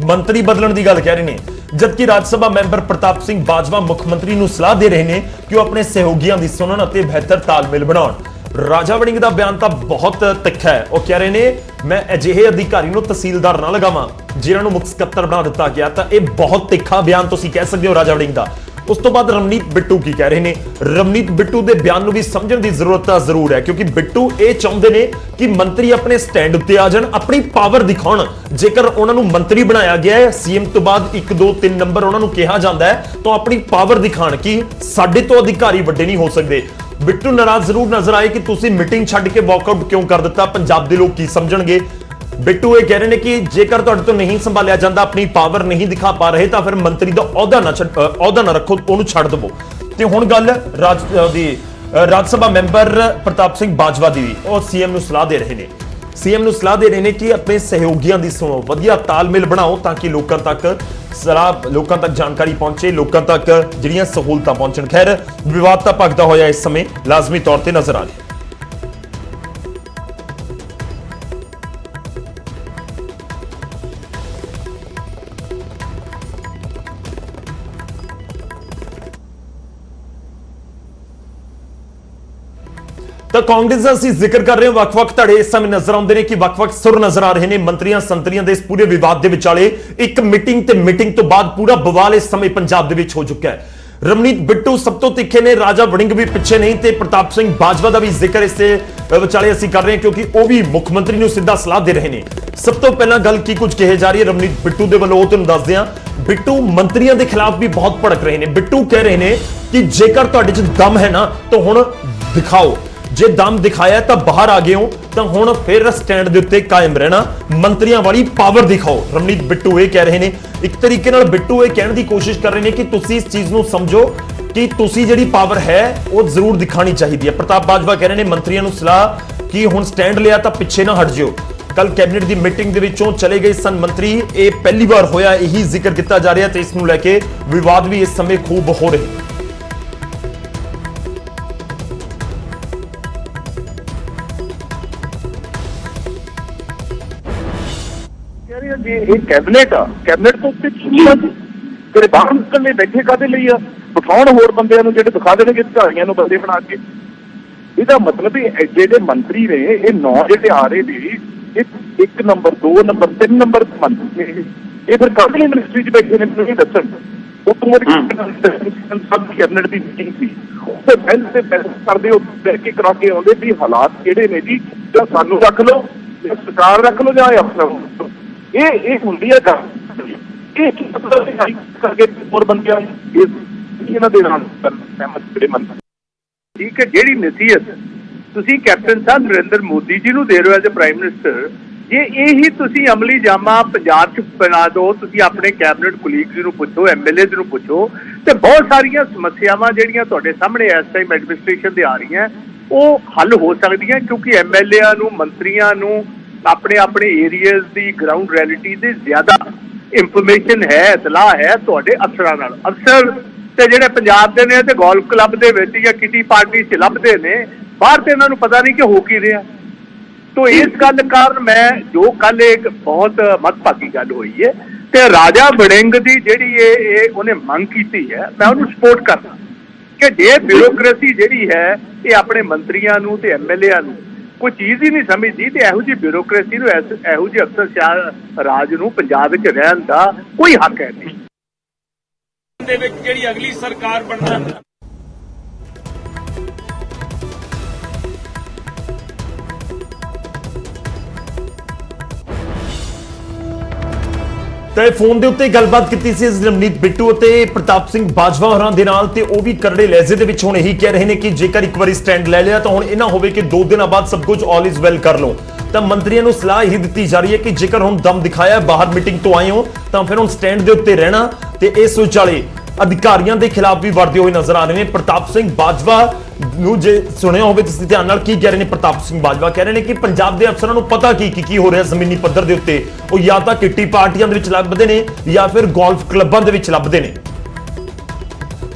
ਮੰਤਰੀ ਬਦਲਣ ਦੀ ਗੱਲ ਕਹਿ ਰਹੇ ਨੇ, ਜਦਕਿ ਰਾਜ ਸਭਾ ਮੈਂਬਰ ਪ੍ਰਤਾਪ ਸਿੰਘ ਬਾਜਵਾ ਮੁੱਖ ਮੰਤਰੀ ਨੂੰ ਸਲਾਹ ਦੇ ਰਹੇ ਨੇ ਕਿ ਉਹ ਆਪਣੇ ਸਹਿਯੋਗੀਆਂ ਦੀ ਸੁਣਨ ਅਤੇ ਬਿਹਤਰ ਤਾਲਮੇਲ ਬਣਾਉਣ। ਰਾਜਾ ਵੜਿੰਗ ਦਾ ਬਿਆਨ ਤਾਂ ਬਹੁਤ ਤਿੱਖਾ ਹੈ। ਉਹ ਕਹਿ ਰਹੇ ਨੇ ਮੈਂ ਅਜਿਹੇ ਅਧਿਕਾਰੀ ਨੂੰ ਤਹਿਸੀਲਦਾਰ ਨਾ ਲਗਾਵਾਂ ਜਿਨ੍ਹਾਂ ਨੂੰ ਮੁੱਖ ਸਕੱਤਰ ਬਣਾ ਦਿੱਤਾ ਗਿਆ। ਤਾਂ ਇਹ ਬਹੁਤ ਤਿੱਖਾ ਬਿਆਨ ਤੁਸੀਂ ਕਹਿ ਸਕਦੇ ਹੋ ਰਾਜਾ ਵੜਿੰਗ ਦਾ। ਉਸ ਤੋਂ ਬਾਅਦ ਰਵਨੀਤ ਬਿੱਟੂ ਕੀ ਕਹਿ ਰਹੇ ਨੇ, ਰਵਨੀਤ ਬਿੱਟੂ ਦੇ ਬਿਆਨ ਨੂੰ ਵੀ ਸਮਝਣ ਦੀ ਜ਼ਰੂਰਤ ਤਾਂ ਜ਼ਰੂਰ ਹੈ, ਕਿਉਂਕਿ ਬਿੱਟੂ ਇਹ ਚਾਹੁੰਦੇ ਨੇ ਕਿ ਮੰਤਰੀ ਆਪਣੇ ਸਟੈਂਡ ਉੱਤੇ ਆ ਜਾਣ, ਆਪਣੀ ਪਾਵਰ ਦਿਖਾਉਣ। ਜੇਕਰ ਉਹਨਾਂ ਨੂੰ ਮੰਤਰੀ ਬਣਾਇਆ ਗਿਆ ਹੈ, ਸੀਐਮ ਤੋਂ ਬਾਅਦ 1 2 3 ਨੰਬਰ ਉਹਨਾਂ ਨੂੰ ਕਿਹਾ ਜਾਂਦਾ ਹੈ, ਤਾਂ ਆਪਣੀ ਪਾਵਰ ਦਿਖਾਣ ਕਿ ਸਾਡੇ ਤੋਂ ਅਧਿਕਾਰੀ ਵੱਡੇ ਨਹੀਂ ਹੋ ਸਕਦੇ। ਬਿੱਟੂ ਨਾਰਾਜ਼ ਜ਼ਰੂਰ ਨਜ਼ਰ ਆਏ ਕਿ ਤੁਸੀਂ ਮੀਟਿੰਗ ਛੱਡ ਕੇ ਵਾਕਆਊਟ ਕਿਉਂ ਕਰ ਦਿੱਤਾ, ਪੰਜਾਬ ਦੇ ਲੋਕ ਕੀ ਸਮਝਣਗੇ। ਬਿੱਟੂ ਇਹ ਕਹਿ ਰਹੇ ਨੇ ਕਿ ਜੇਕਰ ਤੁਹਾਡੇ ਤੋਂ ਨਹੀਂ ਸੰਭਾਲਿਆ ਜਾਂਦਾ, ਆਪਣੀ ਪਾਵਰ ਨਹੀਂ ਦਿਖਾ ਪਾ ਰਹੇ, ਤਾਂ ਫਿਰ ਮੰਤਰੀ ਦਾ ਅਹੁਦਾ ਨਾ ਰੱਖੋ, ਉਹਨੂੰ ਛੱਡ ਦਿਵੋ। ਤੇ ਹੁਣ ਗੱਲ ਰਾਜ ਸਭਾ ਮੈਂਬਰ ਪ੍ਰਤਾਪ ਸਿੰਘ ਬਾਜਵਾ ਦੀ ਵੀ, ਉਹ ਸੀਐਮ ਨੂੰ ਸਲਾਹ ਦੇ ਰਹੇ ਨੇ। ਸੀਐਮ ਨੂੰ ਸਲਾਹ ਦੇ ਰਹੇ ਨੇ ਕਿ ਆਪਣੇ ਸਹਿਯੋਗੀਆਂ ਦੀ ਸੁਣੋ, ਵਧੀਆ ਤਾਲਮੇਲ ਬਣਾਓ ਤਾਂ ਕਿ ਲੋਕਾਂ ਤੱਕ ਜਾਣਕਾਰੀ ਪਹੁੰਚੇ, ਲੋਕਾਂ ਤੱਕ ਜਿਹੜੀਆਂ ਸਹੂਲਤਾਂ ਪਹੁੰਚਣ। ਖੈਰ ਵਿਵਾਦ ਤਾਂ ਭਖਦਾ ਹੋਇਆ ਇਸ ਸਮੇਂ ਲਾਜ਼ਮੀ ਤੌਰ ਤੇ ਨਜ਼ਰ ਆ ਰਿਹਾ। ਤਾਂ ਕਾਂਗਰਸ ਦਾ ਅਸੀਂ ਜ਼ਿਕਰ ਕਰ ਰਹੇ ਹਾਂ, ਵੱਖ-ਵੱਖ ਧੜੇ ਇਸ ਸਮੇਂ ਨਜ਼ਰ ਆਉਂਦੇ ਨੇ ਕਿ ਵੱਖ-ਵੱਖ ਸੁਰ ਨਜ਼ਰ ਆ ਰਹੇ ਨੇ ਮੰਤਰੀਆਂ ਸੰਤਰੀਆਂ ਦੇ ਇਸ ਪੂਰੇ ਵਿਵਾਦ ਦੇ ਵਿਚਾਲੇ। ਇੱਕ ਮੀਟਿੰਗ ਤੋਂ ਬਾਅਦ ਪੂਰਾ ਬਵਾਲ ਇਸ ਸਮੇਂ ਪੰਜਾਬ ਦੇ ਵਿੱਚ ਹੋ ਚੁੱਕਾ ਹੈ। ਰਵਨੀਤ ਬਿੱਟੂ ਸਭ ਤੋਂ ਤਿੱਖੇ ਨੇ, ਰਾਜਾ ਵੜਿੰਗ ਵੀ ਪਿੱਛੇ ਨਹੀਂ, ਤੇ ਪ੍ਰਤਾਪ ਸਿੰਘ ਬਾਜਵਾ ਦਾ ਵੀ ਜ਼ਿਕਰ ਇਸ ਦੇ ਵਿਚਾਲੇ ਅਸੀਂ ਕਰ ਰਹੇ ਹਾਂ ਕਿਉਂਕਿ ਉਹ ਵੀ ਮੁੱਖ ਮੰਤਰੀ ਨੂੰ ਸਿੱਧਾ ਸਲਾਹ ਦੇ ਰਹੇ ਨੇ। ਸਭ ਤੋਂ ਪਹਿਲਾਂ ਗੱਲ ਕੀ ਕੁਝ ਕਹੇ ਜਾ ਰਹੀ ਹੈ ਰਵਨੀਤ ਬਿੱਟੂ ਦੇ ਵੱਲੋਂ, ਉਹ ਤੁਹਾਨੂੰ ਦੱਸਦੇ ਹਾਂ। ਬਿੱਟੂ ਮੰਤਰੀਆਂ ਦੇ ਖਿਲਾਫ ਵੀ ਬਹੁਤ ਭੜਕ ਰਹੇ ਨੇ। ਬਿੱਟੂ ਕਹਿ ਰਹੇ ਨੇ ਕਿ ਜੇਕਰ ਤੁਹਾਡੇ 'ਚ ਦਮ ਹੈ ਨਾ ਤਾਂ ਹੁਣ ਦਿਖਾਓ, ਜੇ ਦਮ ਦਿਖਾਇਆ ਤਾਂ ਬਾਹਰ ਆ ਗਏ ਹੋ, ਤਾਂ ਹੁਣ ਫਿਰ ਸਟੈਂਡ ਦੇ ਉੱਤੇ ਕਾਇਮ ਰਹਿਣਾ, ਮੰਤਰੀਆਂ ਵਾਲੀ ਪਾਵਰ ਦਿਖਾਓ। ਰਵਨੀਤ ਬਿੱਟੂ ਇਹ ਕਹਿ ਰਹੇ ਨੇ। ਇੱਕ ਤਰੀਕੇ ਨਾਲ ਬਿੱਟੂ ਇਹ ਕਹਿਣ ਦੀ ਕੋਸ਼ਿਸ਼ ਕਰ ਰਹੇ ਨੇ ਕਿ ਤੁਸੀਂ ਇਸ ਚੀਜ਼ ਨੂੰ ਸਮਝੋ ਕਿ ਤੁਸੀਂ ਜਿਹੜੀ ਪਾਵਰ ਹੈ ਉਹ ਜ਼ਰੂਰ ਦਿਖਾਣੀ ਚਾਹੀਦੀ ਹੈ। ਪ੍ਰਤਾਪ ਬਾਜਵਾ ਕਹਿ ਰਹੇ ਨੇ ਮੰਤਰੀਆਂ ਨੂੰ ਸਲਾਹ ਕਿ ਹੁਣ ਸਟੈਂਡ ਲਿਆ ਤਾਂ ਪਿੱਛੇ ਨਾ ਹਟ ਜਿਓ। ਕੱਲ ਕੈਬਨਿਟ ਦੀ ਮੀਟਿੰਗ ਦੇ ਵਿੱਚੋਂ ਚਲੇ ਗਏ ਸਨ ਮੰਤਰੀ, ਇਹ ਪਹਿਲੀ ਵਾਰ ਹੋਇਆ ਇਹੀ ਜ਼ਿਕਰ ਕੀਤਾ ਜਾ ਰਿਹਾ ਤੇ ਇਸ ਨੂੰ ਲੈ ਕੇ ਵਿਵਾਦ ਵੀ ਇਸ ਸਮੇਂ ਖੂਬ ਹੋ ਰਹੇ। ਇਹ ਕੈਬਨਿਟ ਆ, ਕੈਬਨਿਟ ਤੋਂ ਉੱਤੇ ਕੀ ਆ? ਜਿਹੜੇ ਬਾਹਰ ਨਿਕਲਣੇ ਬੈਠੇ ਕਾਹਦੇ ਲਈ ਆ? ਬਿਠਾਉਣ ਹੋਰ ਬੰਦਿਆਂ ਨੂੰ ਜਿਹੜੇ ਦਿਖਾ ਦੇਣਗੇ ਅਧਿਕਾਰੀਆਂ ਨੂੰ ਬੰਦੇ ਬਣਾ ਕੇ। ਇਹਦਾ ਮਤਲਬ ਇਹ ਜਿਹੜੇ ਮੰਤਰੀ ਨੇ, ਇਹ 9 ਜਿਹੜੇ ਆ ਰਹੇ ਨੇ, ਇਹ 1 ਨੰਬਰ 2 ਨੰਬਰ 3 ਨੰਬਰ ਮੰਤਰੀ ਨੇ। ਇਹ ਫਿਰ ਕਾਹਦੇ ਮਿਨਿਸਟਰੀ 'ਚ ਬੈਠੇ ਨੇ ਮੈਨੂੰ ਇਹ ਦੱਸਣ। ਸਭ ਕੈਬਨਿਟ ਦੀ ਮੀਟਿੰਗ ਸੀ, ਉੱਥੇ ਬੈਂਚ ਤੇ ਬੈਠ ਕਰਦੇ, ਉੱਥੇ ਬਹਿ ਕੇ ਕਰਾ ਕੇ ਆਉਂਦੇ ਵੀ ਹਾਲਾਤ ਕਿਹੜੇ ਨੇ ਜੀ, ਜਾਂ ਸਾਨੂੰ ਰੱਖ ਲਓ ਜਾਂ ਸਰਕਾਰ ਰੱਖ ਲਓ ਜਾਂ ਅਫਸਰ। ਇਹ ਹੁੰਦੀ ਹੈ ਗੱਲ। ਇਹ ਕੀ ਮਤਲਬ ਕਰਕੇ ਹੋਰ ਬੰਦਿਆਂ ਇਹਨਾਂ ਦੇ ਨਾਲ ਸਹਿਮਤ ਜਿਹੜੇ ਮੰਤਰੀ। ਠੀਕ ਹੈ, ਜਿਹੜੀ ਨਸੀਹਤ ਤੁਸੀਂ ਕੈਪਟਨ ਸਾਹਿਬ ਨਰਿੰਦਰ ਮੋਦੀ ਜੀ ਨੂੰ ਦੇ ਰਹੇ ਹੋ ਐਜ਼ ਅ ਪ੍ਰਾਈਮ ਮਿਨਿਸਟਰ, ਜੇ ਇਹੀ ਤੁਸੀਂ ਅਮਲੀ ਜਾਮਾ ਪੰਜਾਬ 'ਚ ਬਣਾ ਦਿਓ, ਤੁਸੀਂ ਆਪਣੇ ਕੈਬਨਿਟ ਕੁਲੀਗਸ ਨੂੰ ਪੁੱਛੋ, MLAs ਨੂੰ ਪੁੱਛੋ, ਤੇ ਬਹੁਤ ਸਾਰੀਆਂ ਸਮੱਸਿਆਵਾਂ ਜਿਹੜੀਆਂ ਤੁਹਾਡੇ ਸਾਹਮਣੇ ਇਸ ਟਾਈਮ ਐਡਮਿਨਿਸਟ੍ਰੇਸ਼ਨ ਦੇ ਆ ਰਹੀਆਂ ਉਹ ਹੱਲ ਹੋ ਸਕਦੀਆਂ, ਕਿਉਂਕਿ MLAs ਨੂੰ, ਮੰਤਰੀਆਂ ਨੂੰ ਆਪਣੇ ਆਪਣੇ ਏਰੀਆਜ਼ ਦੀ ਗਰਾਊਂਡ ਰਿਐਲਿਟੀ ਦੀ ਜ਼ਿਆਦਾ ਇਨਫੋਰਮੇਸ਼ਨ ਹੈ, ਇਤਲਾਹ ਹੈ ਤੁਹਾਡੇ ਅਫਸਰਾਂ ਨਾਲ। ਅਫਸਰ ਤੇ ਜਿਹੜੇ ਪੰਜਾਬ ਦੇ ਨੇ ਤੇ ਗੋਲਫ ਕਲੱਬ ਦੇ ਵਿੱਚ ਜਾਂ ਕਿਟੀ ਪਾਰਟੀ 'ਚ ਲੱਭਦੇ ਨੇ, ਬਾਹਰ ਤੇ ਇਹਨਾਂ ਨੂੰ ਪਤਾ ਨਹੀਂ ਕਿ ਹੋ ਕੀ ਰਿਹਾ। ਤੋ ਇਸ ਗੱਲ ਕਾਰਨ ਮੈਂ ਜੋ ਕੱਲ ਇੱਕ ਬਹੁਤ ਮੱਦਭਾਗੀ ਗੱਲ ਹੋਈ ਹੈ ਤੇ ਰਾਜਾ ਵੜਿੰਗ ਦੀ ਜਿਹੜੀ ਇਹ ਉਹਨੇ ਮੰਗ ਕੀਤੀ ਹੈ, ਮੈਂ ਉਹਨੂੰ ਸਪੋਰਟ ਕਰਦਾ ਕਿ ਜੇ ਬਿਊਰੋਕ੍ਰੇਸੀ ਜਿਹੜੀ ਹੈ ਇਹ ਆਪਣੇ ਮੰਤਰੀਆਂ ਨੂੰ ਤੇ MLAs ਨੂੰ ਕੋਈ ਚੀਜ਼ ਹੀ ਨਹੀਂ ਸਮਝਦੀ, ਤੇ ਇਹੋ ਜਿਹੀ ਬਿਊਰੋਕ੍ਰੇਸੀ ਨੂੰ, ਇਹੋ ਜਿਹੇ ਅਫਸਰ ਰਾਜ ਨੂੰ ਪੰਜਾਬ ਵਿੱਚ ਰਹਿਣ ਦਾ ਕੋਈ ਹੱਕ ਹੈ ਨਹੀਂ। ਦੇ ਵਿੱਚ ਜਿਹੜੀ ਅਗਲੀ ਸਰਕਾਰ ਬਣਨਾ ਤੇ ਫੋਨ ਦੇ ਉੱਤੇ ਗੱਲਬਾਤ ਕੀਤੀ ਸੀ ਰਮਨੀਤ ਬਿੱਟੂ ਅਤੇ ਪ੍ਰਤਾਪ ਸਿੰਘ ਬਾਜਵਾ ਹੋਰਾਂ ਦੇ ਨਾਲ, ਤੇ ਉਹ ਵੀ ਕਰੜੇ ਲਹਿਜੇ ਦੇ ਵਿੱਚ ਹੁਣ ਇਹੀ ਕਹਿ ਰਹੇ ਨੇ ਕਿ ਜੇਕਰ ਇੱਕ ਵਾਰੀ ਸਟੈਂਡ ਲੈ ਲਿਆ ਤਾਂ ਹੁਣ ਇਹ ਨਾ ਹੋਵੇ ਕਿ 2 ਦਿਨਾਂ ਬਾਅਦ ਸਭ ਕੁਝ ਆਲ ਇਜ਼ ਵੈਲ ਕਰ ਲਓ। ਤਾਂ ਮੰਤਰੀਆਂ ਨੂੰ ਸਲਾਹ ਇਹ ਦਿੱਤੀ ਜਾ ਰਹੀ ਹੈ ਕਿ ਜੇਕਰ ਹੁਣ ਦਮ ਦਿਖਾਇਆ, ਬਾਹਰ ਮੀਟਿੰਗ ਤੋਂ ਆਏ ਹੋ, ਤਾਂ ਫਿਰ ਹੁਣ ਸਟੈਂਡ ਦੇ ਉੱਤੇ ਰਹਿਣਾ। ਤੇ ਇਸ ਵਿਚਾਲੇ ਅਧਿਕਾਰੀਆਂ ਦੇ ਖਿਲਾਫ ਵੀ ਵਰਦੇ ਹੋਏ ਨਜ਼ਰ ਆ ਰਹੇ ਨੇ। ਪ੍ਰਤਾਪ ਸਿੰਘ ਬਾਜਵਾ ਨੂੰ ਜੇ ਸੁਣਿਆ ਹੋਵੇ ਤੁਸੀਂ ਧਿਆਨ ਨਾਲ, ਕੀ ਕਹਿ ਰਹੇ ਨੇ ਪ੍ਰਤਾਪ ਸਿੰਘ ਬਾਜਵਾ? ਕਹਿ ਰਹੇ ਨੇ ਕਿ ਪੰਜਾਬ ਦੇ ਅਫਸਰਾਂ ਨੂੰ ਪਤਾ ਕੀ ਹੋ ਰਿਹਾ ਜ਼ਮੀਨੀ ਪੱਧਰ ਦੇ ਉੱਤੇ, ਉਹ ਜਾਂ ਤਾਂ ਕਿੱਟੀ ਪਾਰਟੀਆਂ ਦੇ ਵਿੱਚ ਲੱਭਦੇ ਨੇ ਜਾਂ ਫਿਰ ਗੋਲਫ ਕਲੱਬਾਂ ਦੇ ਵਿੱਚ ਲੱਭਦੇ ਨੇ।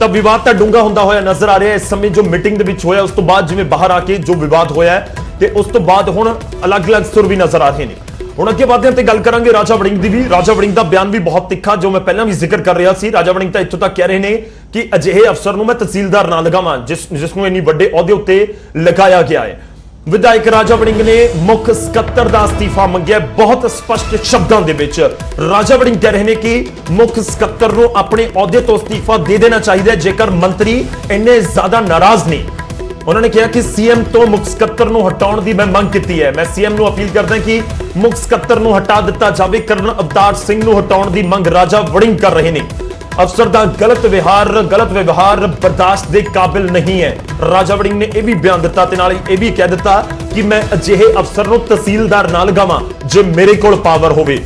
ਤਾਂ ਵਿਵਾਦ ਤਾਂ ਡੂੰਘਾ ਹੁੰਦਾ ਹੋਇਆ ਨਜ਼ਰ ਆ ਰਿਹਾ ਇਸ ਸਮੇਂ। ਜੋ ਮੀਟਿੰਗ ਦੇ ਵਿੱਚ ਹੋਇਆ ਉਸ ਤੋਂ ਬਾਅਦ ਜਿਵੇਂ ਬਾਹਰ ਆ ਕੇ ਜੋ ਵਿਵਾਦ ਹੋਇਆ ਤੇ ਉਸ ਤੋਂ ਬਾਅਦ ਹੁਣ ਅਲੱਗ-ਅਲੱਗ ਸੁਰ ਵੀ ਨਜ਼ਰ ਆ ਰਹੇ ਨੇ। ਹੁਣ ਅੱਗੇ ਵਧਦੇ ਹਾਂ ਤੇ ਗੱਲ ਕਰਾਂਗੇ ਰਾਜਾ ਵੜਿੰਗ ਦੀ ਵੀ। ਰਾਜਾ ਵੜਿੰਗ ਦਾ ਬਿਆਨ ਵੀ ਬਹੁਤ ਤਿੱਖਾ, ਜੋ ਮੈਂ ਪਹਿਲਾਂ ਵੀ ਜ਼ਿਕਰ ਕਰ ਰਿਹਾ ਸੀ। ਰਾਜਾ ਵੜਿੰਗ ਤਾਂ ਇੱਥੋਂ ਤੱਕ ਕਹਿ ਰਹੇ ਨੇ ਕਿ ਅਜਿਹੇ ਅਫਸਰ ਨੂੰ ਮੈਂ ਤਹਿਸੀਲਦਾਰ ਨਾ ਲਗਾਵਾਂ ਜਿਸ ਨੂੰ ਇੰਨੀ ਵੱਡੇ ਅਹੁਦੇ ਉੱਤੇ ਲਗਾਇਆ ਗਿਆ ਹੈ। ਵਿਧਾਇਕ ਰਾਜਾ ਵੜਿੰਗ ਨੇ ਮੁੱਖ ਸਕੱਤਰ ਦਾ ਅਸਤੀਫਾ ਮੰਗਿਆ ਬਹੁਤ ਸਪਸ਼ਟ ਸ਼ਬਦਾਂ ਦੇ ਵਿੱਚ। ਰਾਜਾ ਵੜਿੰਗ ਕਹਿ ਰਹੇ ਨੇ ਕਿ ਮੁੱਖ ਸਕੱਤਰ ਨੂੰ ਆਪਣੇ ਅਹੁਦੇ ਤੋਂ ਅਸਤੀਫਾ ਦੇ ਦੇਣਾ ਚਾਹੀਦਾ ਹੈ ਜੇਕਰ ਮੰਤਰੀ ਇੰਨੇ ਜ਼ਿਆਦਾ ਨਾਰਾਜ਼ ਨੇ। ਉਹਨਾਂ ਨੇ ਕਿਹਾ ਕਿ ਸੀਐਮ ਤੋਂ ਮੁੱਖ ਸਕੱਤਰ ਨੂੰ ਹਟਾਉਣ ਦੀ ਮੈਂ ਮੰਗ ਕੀਤੀ ਹੈ। ਮੈਂ ਸੀਐਮ ਨੂੰ ਅਪੀਲ ਕਰਦਾ ਕਿ ਮੁੱਖ ਸਕੱਤਰ ਨੂੰ ਹਟਾ ਦਿੱਤਾ ਜਾਵੇ। ਕਰਨਲ ਅਵਤਾਰ ਸਿੰਘ ਨੂੰ ਹਟਾਉਣ ਦੀ ਮੰਗ ਰਾਜਾ ਵੜਿੰਗ ਕਰ ਰਹੇ ਨੇ। ਅਫਸਰ ਦਾ ਗਲਤ ਵਿਵਹਾਰ ਬਰਦਾਸ਼ਤ ਦੇ ਕਾਬਿਲ ਨਹੀਂ ਹੈ। ਰਾਜਾ ਵੜਿੰਗ ਨੇ ਇਹ ਵੀ ਬਿਆਨ ਦਿੱਤਾ ਤੇ ਨਾਲ ਇਹ ਵੀ ਕਹਿ ਦਿੱਤਾ ਕਿ ਮੈਂ ਅਜਿਹੇ ਅਫਸਰ ਨੂੰ ਤਹਿਸੀਲਦਾਰ ਨਾ ਲਗਾਵਾਂ ਜੇ ਮੇਰੇ ਕੋਲ ਪਾਵਰ ਹੋਵੇ।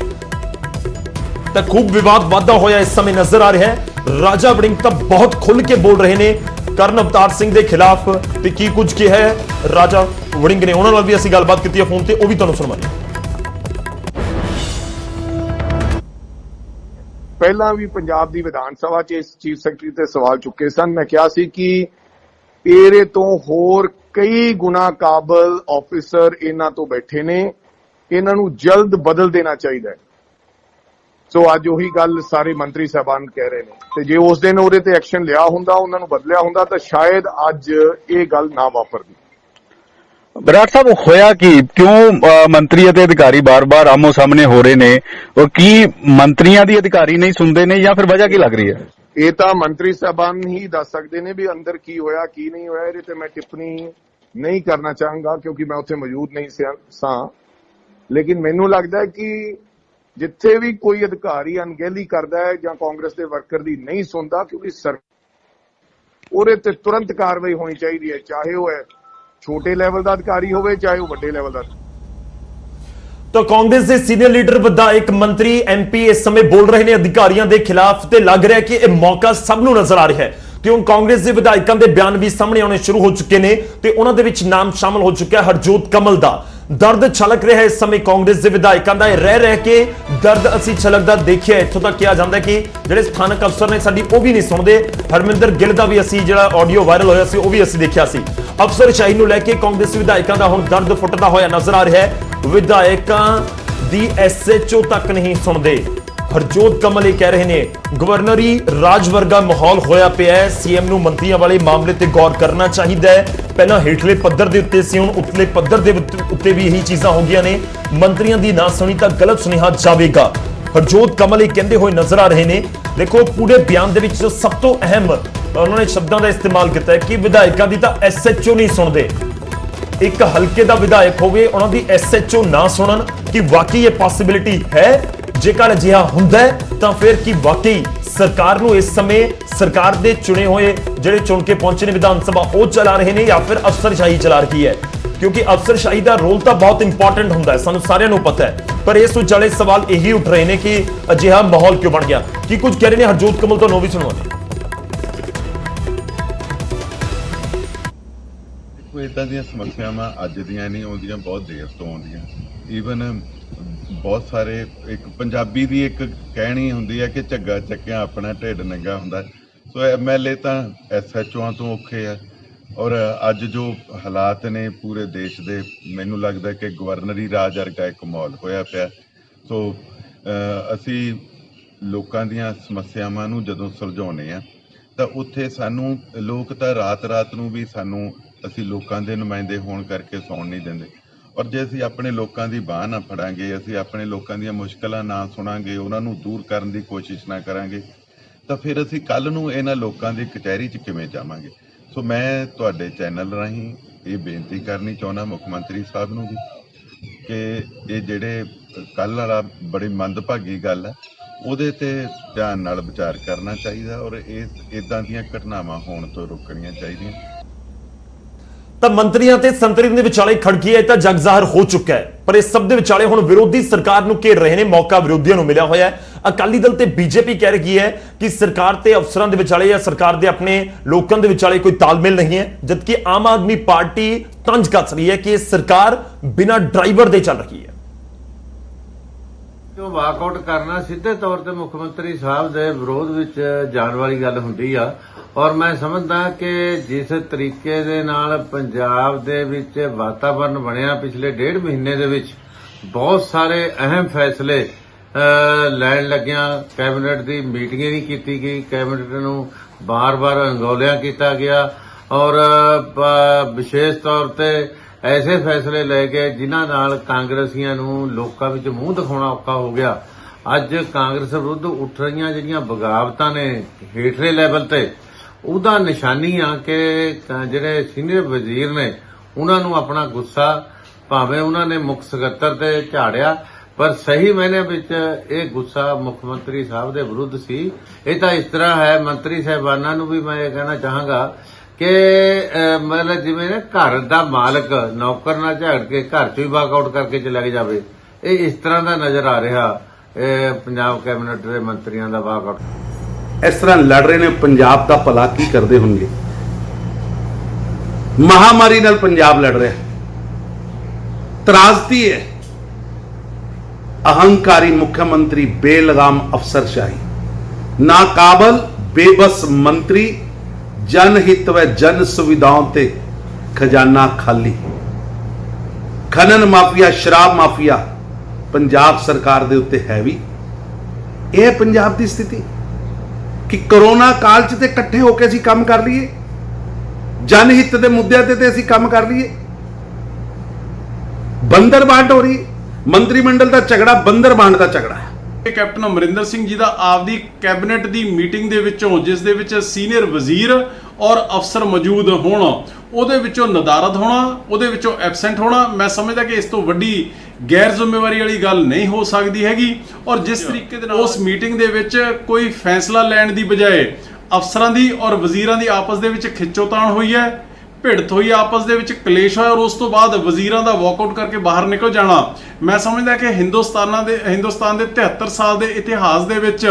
ਤਾਂ ਖੂਬ ਵਿਵਾਦ ਵਾਧਾ ਹੋਇਆ ਇਸ ਸਮੇਂ ਨਜ਼ਰ ਆ ਰਿਹਾ ਹੈ। ਰਾਜਾ ਵੜਿੰਗ ਤਾਂ ਬਹੁਤ ਖੁੱਲ ਕੇ ਬੋਲ ਰਹੇ ਨੇ ਕਰਨ ਅਵਤਾਰ ਸਿੰਘ ਦੇ ਖਿਲਾਫ ਤੇ ਕੀ ਕੁਝ ਕਿਹਾ ਹੈ ਰਾਜਾ ਵੜਿੰਗ ਨੇ। ਉਹਨਾਂ ਨਾਲ ਵੀ ਅਸੀਂ ਗੱਲਬਾਤ ਕੀਤੀ ਹੈ ਫੋਨ ਤੇ, ਉਹ ਵੀ ਤੁਹਾਨੂੰ ਸੁਣਾਵਾਂਗੇ। ਪਹਿਲਾਂ ਵੀ ਪੰਜਾਬ ਦੀ ਵਿਧਾਨ ਸਭਾ 'ਚ ਇਸ ਚੀਫ ਸੈਕਟਰੀ ਤੇ ਸਵਾਲ ਚੁੱਕੇ ਸਨ। ਮੈਂ ਕਿਹਾ ਸੀ ਕਿ ਇਹਦੇ ਤੋਂ ਹੋਰ ਕਈ ਗੁਣਾ ਕਾਬਲ ਆਫੀਸਰ ਇਹਨਾਂ ਤੋਂ ਬੈਠੇ ਨੇ, ਇਹਨਾਂ ਨੂੰ ਜਲਦ ਬਦਲ ਦੇਣਾ ਚਾਹੀਦਾ ਹੈ। ਸੋ ਅੱਜ ਉਹੀ ਗੱਲ ਸਾਰੇ ਮੰਤਰੀ ਸਾਹਿਬਾਨ ਕਹਿ ਰਹੇ ਨੇ, ਤੇ ਜੇ ਉਸ ਦਿਨ ਉਹਦੇ ਤੇ ਐਕਸ਼ਨ ਲਿਆ ਹੁੰਦਾ, ਉਹਨਾਂ ਨੂੰ ਬਦਲਿਆ ਹੁੰਦਾ, ਤਾਂ ਸ਼ਾਇਦ ਅੱਜ ਇਹ ਗੱਲ ਨਾ ਵਾਪਰਦੀ। ਬਰਾੜ ਸਾਹਿਬ, ਹੋਇਆ ਕੀ? ਕਿਉਂ ਮੰਤਰੀ ਅਤੇ ਅਧਿਕਾਰੀ ਬਾਰ-ਬਾਰ ਆਮੋ ਸਾਹਮਣੇ ਹੋ ਰਹੇ ਨੇ? ਔਰ ਕੀ ਮੰਤਰੀਆਂ ਦੀ ਅਧਿਕਾਰੀ ਨਹੀਂ ਸੁਣਦੇ ਨੇ ਜਾਂ ਫਿਰ ਵਜ੍ਹਾ ਕੀ ਲੱਗ ਰਹੀ ਹੈ? ਇਹ ਤਾਂ ਮੰਤਰੀ ਸਾਹਿਬਾਨ ਹੀ ਦੱਸ ਸਕਦੇ ਨੇ ਵੀ ਅੰਦਰ ਕੀ ਹੋਇਆ ਕੀ ਨਹੀਂ ਹੋਇਆ। ਇਹਦੇ ਤੇ ਮੈਂ ਟਿੱਪਣੀ ਨਹੀਂ ਕਰਨਾ ਚਾਹਾਂਗਾ ਕਿਉਂਕਿ ਮੈਂ ਉੱਥੇ ਮੌਜੂਦ ਨਹੀਂ ਸਾਂ। ਲੇਕਿਨ ਮੈਨੂੰ ਲੱਗਦਾ ਹੈ ਕਿ ਜਿੱਥੇ ਵੀ ਕੋਈ ਅਧਿਕਾਰੀ ਅਣਗਹਿਲੀ ਕਰਦਾ ਹੈ ਜਾਂ ਕਾਂਗਰਸ ਦੇ ਵਰਕਰ ਦੀ ਨਹੀਂ ਸੁਣਦਾ, ਕਿਉਂਕਿ ਉਹਦੇ ਤੇ ਤੁਰੰਤ ਕਾਰਵਾਈ ਹੋਣੀ ਚਾਹੀਦੀ ਹੈ, ਚਾਹੇ ਉਹ ਛੋਟੇ ਲੈਵਲ ਦਾ ਅਧਿਕਾਰੀ ਹੋਵੇ ਚਾਹੇ ਉਹ ਵੱਡੇ ਲੈਵਲ ਦਾ। ਤਾਂ ਕਾਂਗਰਸ ਦੇ ਸੀਨੀਅਰ ਲੀਡਰ, ਵਿਧਾਇਕ, ਮੰਤਰੀ, MP ਇਸ ਸਮੇਂ ਬੋਲ ਰਹੇ ਨੇ ਅਧਿਕਾਰੀਆਂ ਦੇ ਖਿਲਾਫ ਤੇ ਲੱਗ ਰਿਹਾ ਕਿ ਇਹ ਮੌਕਾ ਸਭ ਨੂੰ ਨਜ਼ਰ ਆ ਰਿਹਾ ਹੈ। ਕਿ ਹੁਣ ਕਾਂਗਰਸ ਦੇ ਵਿਧਾਇਕਾਂ ਦੇ ਬਿਆਨ ਵੀ ਸਾਹਮਣੇ ਆਉਣੇ ਸ਼ੁਰੂ ਹੋ ਚੁੱਕੇ ਨੇ ਤੇ ਉਹਨਾਂ ਦੇ ਵਿੱਚ ਨਾਮ ਸ਼ਾਮਲ ਹੋ ਚੁੱਕਿਆ ਹਰਜੋਤ ਕਮਲ ਦਾ। ਦਰਦ ਛਲਕ ਰਿਹਾ ਇਸ ਸਮੇਂ ਕਾਂਗਰਸ ਦੇ ਵਿਧਾਇਕਾਂ ਦਾ। ਰਹਿ ਕੇ ਦਰਦ ਅਸੀਂ ਛਲਕਦਾ ਦੇਖਿਆ। ਇੱਥੋਂ ਤੱਕ ਕਿਹਾ ਜਾਂਦਾ ਕਿ ਜਿਹੜੇ ਸਥਾਨਕ ਅਫਸਰ ਨੇ ਸਾਡੀ ਉਹ ਵੀ ਨਹੀਂ ਸੁਣਦੇ। ਹਰਮਿੰਦਰ ਗਿੱਲ ਦਾ ਵੀ ਅਸੀਂ ਜਿਹੜਾ ਆਡੀਓ ਵਾਇਰਲ ਹੋਇਆ ਸੀ ਉਹ ਵੀ ਅਸੀਂ ਦੇਖਿਆ ਸੀ। ਅਫਸਰਸ਼ਾਹੀ ਨੂੰ ਲੈ ਕੇ ਕਾਂਗਰਸ ਵਿਧਾਇਕਾਂ ਦਾ ਹੁਣ ਦਰਦ ਫੁੱਟਦਾ ਹੋਇਆ ਨਜ਼ਰ ਆ ਰਿਹਾ ਹੈ। ਵਿਧਾਇਕਾਂ ਦੀ ਐਸਐਚਓ ਤੱਕ ਨਹੀਂ ਸੁਣਦੇ। ਹਰਜੋਤ ਕਮਲ ਇਹ ਕਹਿ ਰਹੇ ਨੇ ਗਵਰਨਰੀ ਰਾਜ ਵਰਗਾ ਮਾਹੌਲ ਹੋਇਆ ਪਿਆ ਹੈ। ਸੀਐਮ ਨੂੰ ਮੰਤਰੀਆਂ ਵਾਲੇ ਮਾਮਲੇ ਤੇ ਗੌਰ ਕਰਨਾ ਚਾਹੀਦਾ ਹੈ। ਪਹਿਲਾਂ ਹੇਠਲੇ ਪੱਧਰ ਦੇ ਉੱਤੇ ਸੀ, ਹੁਣ ਉਤਲੇ ਪੱਧਰ ਦੇ ਉੱਤੇ ਵੀ ਇਹੀ ਚੀਜ਼ਾਂ ਹੋ ਗਈਆਂ ਨੇ। ਮੰਤਰੀਆਂ ਦੀ ਨਾ ਸੁਣੀ ਤਾਂ ਗਲਤ ਸੁਨੇਹਾ ਜਾਵੇਗਾ। ਹਰਜੋਤ ਕਮਲ ਇਹ ਕਹਿੰਦੇ ਹੋਏ ਨਜ਼ਰ ਆ ਰਹੇ ਨੇ। ਦੇਖੋ ਪੂਰੇ ਬਿਆਨ ਦੇ ਵਿੱਚ ਜੋ ਸਭ ਤੋਂ ਅਹਿਮ ਉਹਨਾਂ ਨੇ ਸ਼ਬਦਾਂ ਦਾ ਇਸਤੇਮਾਲ ਕੀਤਾ ਹੈ ਕਿ ਵਿਧਾਇਕਾਂ ਦੀ ਤਾਂ ਐਸਐਚਓ ਨਹੀਂ ਸੁਣਦੇ। ਇੱਕ ਹਲਕੇ ਦਾ ਵਿਧਾਇਕ ਹੋਵੇ, ਉਹਨਾਂ ਦੀ ਐਸਐਚਓ ਨਾ ਸੁਣਨ, ਕਿ ਵਾਕਈ ਇਹ ਪੋਸਿਬਿਲਿਟੀ ਹੈ? ਜੇਕਰ ਅਜਿਹਾ ਹੁੰਦਾ ਹੈ ਤਾਂ ਫਿਰ ਕੀ ਵਾਕਈ ਸਰਕਾਰ ਨੂੰ ਇਸ ਸਮੇਂ ਸਰਕਾਰ ਦੇ ਚੁਣੇ ਹੋਏ ਜਿਹੜੇ ਚੁਣ ਕੇ ਪਹੁੰਚੇ ਨੇ ਵਿਧਾਨ ਸਭਾ ਉਹ ਚਲਾ ਰਹੇ ਨੇ ਜਾਂ ਫਿਰ ਅਫਸਰਸ਼ਾਹੀ ਚਲਾ ਰਹੀ ਹੈ? ਕਿਉਂਕਿ ਅਫਸਰਸ਼ਾਹੀ ਦਾ ਰੋਲ ਤਾਂ ਬਹੁਤ ਇੰਪੋਰਟੈਂਟ ਹੁੰਦਾ ਹੈ, ਸਾਨੂੰ ਸਾਰਿਆਂ ਨੂੰ ਪਤਾ ਹੈ। ਪਰ ਇਸ ਵਿਚਾਲੇ ਸਵਾਲ ਇਹੀ ਉੱਠ ਰਹੇ ਨੇ ਕਿ ਅਜਿਹਾ ਮਾਹੌਲ ਕਿਉਂ ਬਣ ਗਿਆ? ਕੀ ਕੁਝ ਕਹਿ ਰਹੇ ਨੇ ਹਰਜੋਤ ਕਮਲ, ਤੁਹਾਨੂੰ ਵੀ ਸੁਣਾਉਂਦੇ। ਕੋਈ ਇਦਾਂ ਦੀਆਂ ਸਮੱਸਿਆਵਾਂ ਅੱਜ ਦੀਆਂ ਨਹੀਂ ਆਉਂਦੀਆਂ, ਬਹੁਤ ਦੇਰ ਤੋਂ ਆਉਂਦੀਆਂ। ਈਵਨ ਬਹੁਤ ਸਾਰੇ ਇੱਕ ਪੰਜਾਬੀ ਦੀ ਇੱਕ ਕਹਿਣੀ ਹੁੰਦੀ ਹੈ ਕਿ ਝੱਗਾ ਚੱਕਿਆ ਆਪਣਾ ਢਿੱਡ ਨੰਗਾ ਹੁੰਦਾ। ਸੋ ਐਮਐਲਏ ਤਾਂ ਐਸਐਚਓਆਂ ਤੋਂ ਔਖੇ ਆ। ਔਰ ਅੱਜ ਜੋ ਹਾਲਾਤ ਨੇ ਪੂਰੇ ਦੇਸ਼ ਦੇ, ਮੈਨੂੰ ਲੱਗਦਾ ਕਿ ਗਵਰਨਰੀ ਰਾਜ ਵਰਗਾ ਇੱਕ ਮਾਹੌਲ ਹੋਇਆ ਪਿਆ। ਸੋ ਅਸੀਂ ਲੋਕਾਂ ਦੀਆਂ ਸਮੱਸਿਆਵਾਂ ਨੂੰ ਜਦੋਂ ਸੁਲਝਾਉਂਦੇ ਆ ਤਾਂ ਉੱਥੇ ਸਾਨੂੰ ਲੋਕ ਤਾਂ ਰਾਤ ਨੂੰ ਵੀ ਸਾਨੂੰ, ਅਸੀਂ ਲੋਕਾਂ ਦੇ ਨੁਮਾਇੰਦੇ ਹੋਣ ਕਰਕੇ ਸੌਣ ਨਹੀਂ ਦਿੰਦੇ। ਔਰ ਜੇ ਅਸੀਂ ਆਪਣੇ ਲੋਕਾਂ ਦੀ ਬਾਂਹ ਨਾ ਫੜਾਂਗੇ, ਅਸੀਂ ਆਪਣੇ ਲੋਕਾਂ ਦੀਆਂ ਮੁਸ਼ਕਲਾਂ ਨਾ ਸੁਣਾਂਗੇ, ਉਹਨਾਂ ਨੂੰ ਦੂਰ ਕਰਨ ਦੀ ਕੋਸ਼ਿਸ਼ ਨਾ ਕਰਾਂਗੇ, ਤਾਂ ਫਿਰ ਅਸੀਂ ਕੱਲ ਨੂੰ ਇਹਨਾਂ ਲੋਕਾਂ ਦੀ ਕਚਹਿਰੀ 'ਚ ਕਿਵੇਂ ਜਾਵਾਂਗੇ? ਸੋ ਮੈਂ ਤੁਹਾਡੇ ਚੈਨਲ ਰਾਹੀਂ ਇਹ ਬੇਨਤੀ ਕਰਨੀ ਚਾਹੁੰਦਾ ਮੁੱਖ ਮੰਤਰੀ ਸਾਹਿਬ ਨੂੰ ਵੀ ਕਿ ਇਹ ਜਿਹੜੇ ਕੱਲ੍ਹ ਵਾਲਾ ਬੜੀ ਮੰਦਭਾਗੀ ਗੱਲ ਹੈ, ਉਹਦੇ ਤੇ ਧਿਆਨ ਨਾਲ ਵਿਚਾਰ ਕਰਨਾ ਚਾਹੀਦਾ ਔਰ ਇਦਾਂ ਦੀਆਂ ਘਟਨਾਵਾਂ ਹੋਣ ਤੋਂ ਰੋਕਣੀਆਂ ਚਾਹੀਦੀਆਂ। ਤਾਂ ਮੰਤਰੀਆਂ ਤੇ ਸੰਤਰੀਆਂ ਦੇ ਵਿਚਾਲੇ ਖੜਕੀ ਹੈ ਤਾਂ ਜਗ ਜ਼ਾਹਰ ਹੋ ਚੁੱਕਾ ਹੈ। ਪਰ ਇਸ ਸਭ ਦੇ ਵਿਚਾਲੇ ਹੁਣ ਵਿਰੋਧੀ ਸਰਕਾਰ ਨੂੰ ਘੇਰ ਰਹੇ ਨੇ। ਮੌਕਾ ਵਿਰੋਧੀਆਂ ਨੂੰ ਮਿਲਿਆ ਹੋਇਆ ਹੈ। ਅਕਾਲੀ ਦਲ ਤੇ ਬੀਜੇਪੀ ਕਹਿ ਰਹੀ ਹੈ ਕਿ ਸਰਕਾਰ ਤੇ ਅਫਸਰਾਂ ਦੇ ਵਿਚਾਲੇ ਜਾਂ ਸਰਕਾਰ ਦੇ ਆਪਣੇ ਲੋਕਾਂ ਦੇ ਵਿਚਾਲੇ ਕੋਈ ਤਾਲਮੇਲ ਨਹੀਂ ਹੈ, ਜਦਕਿ ਆਮ ਆਦਮੀ ਪਾਰਟੀ ਤੰਜ ਕੱਸ ਰਹੀ ਹੈ ਕਿ ਇਹ ਸਰਕਾਰ ਬਿਨਾਂ ਡਰਾਈਵਰ ਦੇ ਚੱਲ ਰਹੀ ਹੈ। ਜੋ ਵਾਕਆਊਟ ਕਰਨਾ ਸਿੱਧੇ ਤੌਰ ਤੇ ਮੁੱਖ ਮੰਤਰੀ ਸਾਹਿਬ ਦੇ ਵਿਰੋਧ ਵਿੱਚ ਜਾਣ ਵਾਲੀ ਗੱਲ ਹੁੰਦੀ ਆ। ਔਰ ਮੈਂ ਸਮਝਦਾ ਕਿ ਜਿਸ ਤਰੀਕੇ ਦੇ ਨਾਲ ਪੰਜਾਬ ਦੇ ਵਿੱਚ ਵਾਤਾਵਰਣ ਬਣਿਆ ਪਿਛਲੇ 1.5 ਮਹੀਨੇ ਦੇ ਵਿੱਚ ਬਹੁਤ ਸਾਰੇ ਅਹਿਮ ਫੈਸਲੇ ਲੈਣ ਲੱਗਿਆਂ, ਕੈਬਨਿਟ ਦੀ ਮੀਟਿੰਗ ਨਹੀਂ ਕੀਤੀ ਗਈ, ਕੈਬਨਿਟ ਨੂੰ ਬਾਰ-ਬਾਰ ਅੰਗੋਲਿਆ ਕੀਤਾ ਗਿਆ ਔਰ ਵਿਸ਼ੇਸ਼ ਤੌਰ ਤੇ ਐਸੇ ਫੈਸਲੇ ਲਏ ਗਏ ਜਿਨ੍ਹਾਂ ਨਾਲ ਕਾਂਗਰਸੀਆਂ ਨੂੰ ਲੋਕਾਂ ਵਿੱਚ ਮੂੰਹ ਦਿਖਾਉਣਾ ਔਖਾ ਹੋ ਗਿਆ। ਅੱਜ ਕਾਂਗਰਸ ਵਿਰੁੱਧ ਉੱਠ ਰਹੀਆਂ ਜਿਹੜੀਆਂ ਬਗਾਵਤਾਂ ਨੇ ਹੇਠਲੇ ਲੈਵਲ ਤੇ, ਉਹਦਾ ਨਿਸ਼ਾਨੀ ਆ ਕਿ ਜਿਹੜੇ ਸੀਨੀਅਰ ਵਜ਼ੀਰ ਨੇ ਉਹਨਾਂ ਨੂੰ ਆਪਣਾ ਗੁੱਸਾ ਭਾਵੇਂ ਉਹਨਾਂ ਨੇ ਮੁੱਖ ਸਕੱਤਰ ਤੇ ਝਾੜਿਆ, ਪਰ ਸਹੀ ਮਾਇਨੇ ਵਿੱਚ ਇਹ ਗੁੱਸਾ ਮੁੱਖ ਮੰਤਰੀ ਸਾਹਿਬ ਦੇ ਵਿਰੁੱਧ ਸੀ। ਇਹ ਤਾਂ ਇਸ ਤਰ੍ਹਾਂ ਹੈ, ਮੰਤਰੀ ਸਾਹਿਬਾਨਾਂ ਨੂੰ ਵੀ ਮੈਂ ਇਹ ਕਹਿਣਾ ਚਾਹਾਂਗਾ ਕਿ ਮਤਲਬ ਜਿਵੇਂ ਨਾ ਘਰ ਦਾ ਮਾਲਕ ਨੌਕਰ ਨਾਲ ਝਗੜ ਕੇ ਘਰ ਚੋਂ ਹੀ ਵਾਕਆਊਟ ਕਰਕੇ ਚਲਾ ਜਾਵੇ, ਇਹ ਇਸ ਤਰ੍ਹਾਂ ਦਾ ਨਜ਼ਰ ਆ ਰਿਹਾ ਪੰਜਾਬ ਕੈਬਨਿਟ ਦੇ ਮੰਤਰੀਆਂ ਦਾ ਵਾਕਆਊਟ। ਇਸ ਤਰ੍ਹਾਂ ਲੜ ਰਹੇ ਨੇ, ਪੰਜਾਬ ਦਾ ਭਲਾ ਕੀ ਕਰਦੇ ਹੋਣਗੇ? ਮਹਾਮਾਰੀ ਨਾਲ ਪੰਜਾਬ ਲੜ ਰਿਹਾ, ਤਰਾਸਦੀ ਹੈ। ਅਹੰਕਾਰੀ ਮੁੱਖ ਮੰਤਰੀ, ਬੇਲਗਾਮ ਅਫਸਰਸ਼ਾਹੀ, ਨਾਕਾਬਲ ਬੇਬਸ ਮੰਤਰੀ, ਜਨਹਿਤ व ਜਨ ਸੁਵਿਧਾओं ਤੇ ਖਜ਼ਾਨਾ ਖਾਲੀ, ਖਨਨ ਮਾਫੀਆ, ਸ਼ਰਾਬ ਮਾਫੀਆ ਪੰਜਾਬ ਸਰਕਾਰ ਦੇ ਉੱਤੇ ਹੈਵੀ। ਇਹ ਪੰਜਾਬ ਦੀ ਸਥਿਤੀ ਕਿ ਕਰੋਨਾ ਕਾਲ 'ਚ ਤੇ ਇਕੱਠੇ ਹੋ ਕੇ ਅਸੀਂ ਕੰਮ ਕਰ ਲਈਏ, ਜਨਹਿਤ ਦੇ ਮੁੱਦਿਆਂ ਤੇ ਅਸੀਂ ਕੰਮ ਕਰ ਲਈਏ। ਬੰਦਰ ਬਾਂਟ ਹੋ ਰਹੀ, ਮੰਤਰੀ ਮੰਡਲ ਦਾ ਝਗੜਾ ਬੰਦਰ ਬਾਂਟ ਦਾ ਝਗੜਾ ਹੈ। ਕੈਪਟਨ ਅਮਰਿੰਦਰ ਸਿੰਘ ਜੀ ਦਾ ਆਪਦੀ ਕੈਬਨਿਟ ਦੀ ਮੀਟਿੰਗ ਦੇ ਵਿੱਚੋਂ, ਜਿਸ ਦੇ ਵਿੱਚ ਸੀਨੀਅਰ ਵਜ਼ੀਰ ਔਰ ਅਫਸਰ ਮੌਜੂਦ ਹੋਣ, ਉਹਦੇ ਵਿੱਚੋਂ ਨਦਾਰਦ ਹੋਣਾ, ਉਹਦੇ ਵਿੱਚੋਂ ਐਬਸੈਂਟ ਹੋਣਾ, ਮੈਂ ਸਮਝਦਾ ਕਿ ਇਸ ਤੋਂ ਵੱਡੀ ਗੈਰ ਜ਼ਿੰਮੇਵਾਰੀ ਵਾਲੀ ਗੱਲ ਨਹੀਂ ਹੋ ਸਕਦੀ ਹੈਗੀ। ਔਰ ਜਿਸ ਤਰੀਕੇ ਦੇ ਨਾਲ ਉਸ ਮੀਟਿੰਗ ਦੇ ਵਿੱਚ ਕੋਈ ਫੈਸਲਾ ਲੈਣ ਦੀ ਬਜਾਏ ਅਫਸਰਾਂ ਦੀ ਔਰ ਵਜ਼ੀਰਾਂ ਦੀ ਆਪਸ ਦੇ ਵਿੱਚ ਖਿੱਚੋਤਾਣ ਹੋਈ ਹੈ, ਭਿੜਤ ਹੋਈ, ਆਪਸ ਦੇ ਵਿੱਚ ਕਲੇਸ਼ ਹੋਇਆ ਔਰ ਉਸ ਤੋਂ ਬਾਅਦ ਵਜ਼ੀਰਾਂ ਦਾ ਵਾਕਆਊਟ ਕਰਕੇ ਬਾਹਰ ਨਿਕਲ ਜਾਣਾ, ਮੈਂ ਸਮਝਦਾ ਕਿ ਹਿੰਦੁਸਤਾਨ ਦੇ 73 ਸਾਲ ਦੇ ਇਤਿਹਾਸ ਦੇ ਵਿੱਚ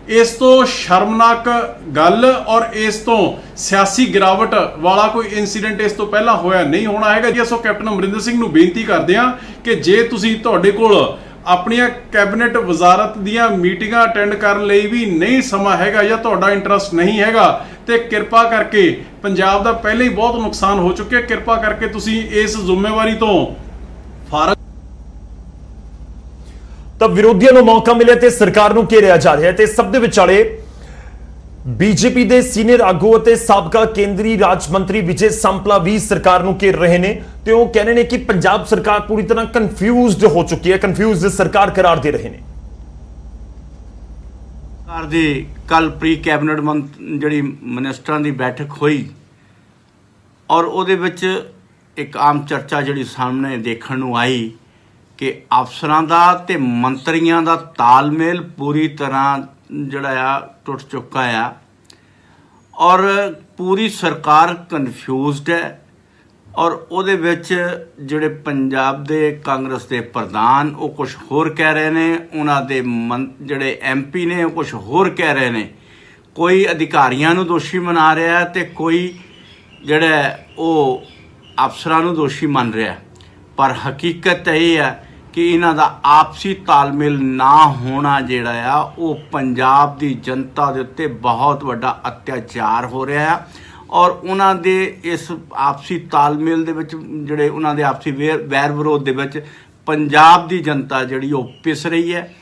ਇਸ ਤੋਂ ਸ਼ਰਮਨਾਕ ਗੱਲ ਔਰ ਇਸ ਤੋਂ ਸਿਆਸੀ ਗਿਰਾਵਟ ਵਾਲਾ ਕੋਈ ਇਨਸੀਡੈਂਟ ਇਸ ਤੋਂ ਪਹਿਲਾਂ ਹੋਇਆ ਨਹੀਂ ਹੋਣਾ ਹੈਗਾ ਜੀ। ਸੋ ਕੈਪਟਨ ਅਮਰਿੰਦਰ ਸਿੰਘ ਨੂੰ ਬੇਨਤੀ ਕਰਦੇ ਹਾਂ ਕਿ ਜੇ ਤੁਸੀਂ ਤੁਹਾਡੇ ਕੋਲ ਆਪਣੀਆਂ ਕੈਬਨਿਟ ਵਜ਼ਾਰਤ ਦੀਆਂ ਮੀਟਿੰਗਾਂ ਅਟੈਂਡ ਕਰਨ ਲਈ ਵੀ ਨਹੀਂ ਸਮਾਂ ਹੈਗਾ ਜਾਂ ਤੁਹਾਡਾ ਇੰਟਰਸਟ ਨਹੀਂ ਹੈਗਾ ਤੇ ਕਿਰਪਾ ਕਰਕੇ, ਪੰਜਾਬ ਦਾ ਪਹਿਲਾਂ ਹੀ ਬਹੁਤ ਨੁਕਸਾਨ ਹੋ ਚੁੱਕਿਆ, ਕਿਰਪਾ ਕਰਕੇ ਤੁਸੀਂ ਇਸ ਜ਼ਿੰਮੇਵਾਰੀ ਤੋਂ ਫਾਰਗ। ਤਾਂ ਵਿਰੋਧੀਆਂ ਨੂੰ ਮੌਕਾ ਮਿਲਿਆ ਤੇ ਸਰਕਾਰ ਨੂੰ ਘੇਰਿਆ ਜਾ ਰਿਹਾ ਹੈ ਤੇ ਸਭ ਦੇ ਵਿਚਾਲੇ ਬੀਜੇਪੀ ਦੇ ਸੀਨੀਅਰ ਆਗੂ ਅਤੇ ਸਾਬਕਾ ਕੇਂਦਰੀ ਰਾਜ ਮੰਤਰੀ ਵਿਜੇ ਸੰਪਲਾ ਵੀ ਸਰਕਾਰ ਨੂੰ ਘੇਰ ਰਹੇ ਨੇ ਤੇ ਉਹ ਕਹਿੰਦੇ ਨੇ ਕਿ ਪੰਜਾਬ ਸਰਕਾਰ ਪੂਰੀ ਤਰ੍ਹਾਂ ਕਨਫਿਊਜ਼ਡ ਹੋ ਚੁੱਕੀ ਹੈ, ਕਨਫਿਊਜ਼ਡ ਸਰਕਾਰ ਕਰਾਰ ਦੇ ਰਹੇ ਨੇ। ਸਰਕਾਰ ਦੀ ਕੱਲ ਪ੍ਰੀ ਕੈਬਨਿਟ ਜਿਹੜੀ ਮਿਨਿਸਟਰਾਂ ਦੀ ਬੈਠਕ ਹੋਈ ਔਰ ਉਹਦੇ ਵਿੱਚ ਇੱਕ ਆਮ ਚਰਚਾ ਜਿਹੜੀ ਸਾਹਮਣੇ ਦੇਖਣ ਨੂੰ ਆਈ ਕਿ ਅਫਸਰਾਂ ਦਾ ਤੇ ਮੰਤਰੀਆਂ ਦਾ ਤਾਲਮੇਲ ਪੂਰੀ ਤਰ੍ਹਾਂ ਜਿਹੜਾ ਆ ਟੁੱਟ ਚੁੱਕਾ ਆ ਔਰ ਪੂਰੀ ਸਰਕਾਰ ਕਨਫਿਊਜ਼ਡ ਹੈ ਔਰ ਉਹਦੇ ਵਿੱਚ ਜਿਹੜੇ ਪੰਜਾਬ ਦੇ ਕਾਂਗਰਸ ਦੇ ਪ੍ਰਧਾਨ ਉਹ ਕੁਝ ਹੋਰ ਕਹਿ ਰਹੇ ਨੇ, ਉਹਨਾਂ ਦੇ ਜਿਹੜੇ ਐਮਪੀ ਨੇ ਉਹ ਕੁਝ ਹੋਰ ਕਹਿ ਰਹੇ ਨੇ। ਕੋਈ ਅਧਿਕਾਰੀਆਂ ਨੂੰ ਦੋਸ਼ੀ ਮਨਾ ਰਿਹਾ ਤੇ ਕੋਈ ਜਿਹੜਾ ਉਹ ਅਫਸਰਾਂ ਨੂੰ ਦੋਸ਼ੀ ਮੰਨ ਰਿਹਾ, ਪਰ ਹਕੀਕਤ ਇਹ ਹੈ ਕਿ ਇਹਨਾਂ ਦਾ ਆਪਸੀ ਤਾਲਮੇਲ ਨਾ ਹੋਣਾ ਜਿਹੜਾ ਆ ਉਹ ਪੰਜਾਬ ਦੀ ਜਨਤਾ ਦੇ ਉੱਤੇ ਬਹੁਤ ਵੱਡਾ ਅਤਿਆਚਾਰ ਹੋ ਰਿਹਾ ਆ ਔਰ ਉਹਨਾਂ ਦੇ ਇਸ ਆਪਸੀ ਤਾਲਮੇਲ ਦੇ ਵਿੱਚ ਜਿਹੜੇ ਉਹਨਾਂ ਦੇ ਆਪਸੀ ਵੈਰ ਵਿਰੋਧ ਦੇ ਵਿੱਚ ਪੰਜਾਬ ਦੀ ਜਨਤਾ ਜਿਹੜੀ ਉਹ ਪਿਸ ਰਹੀ ਹੈ।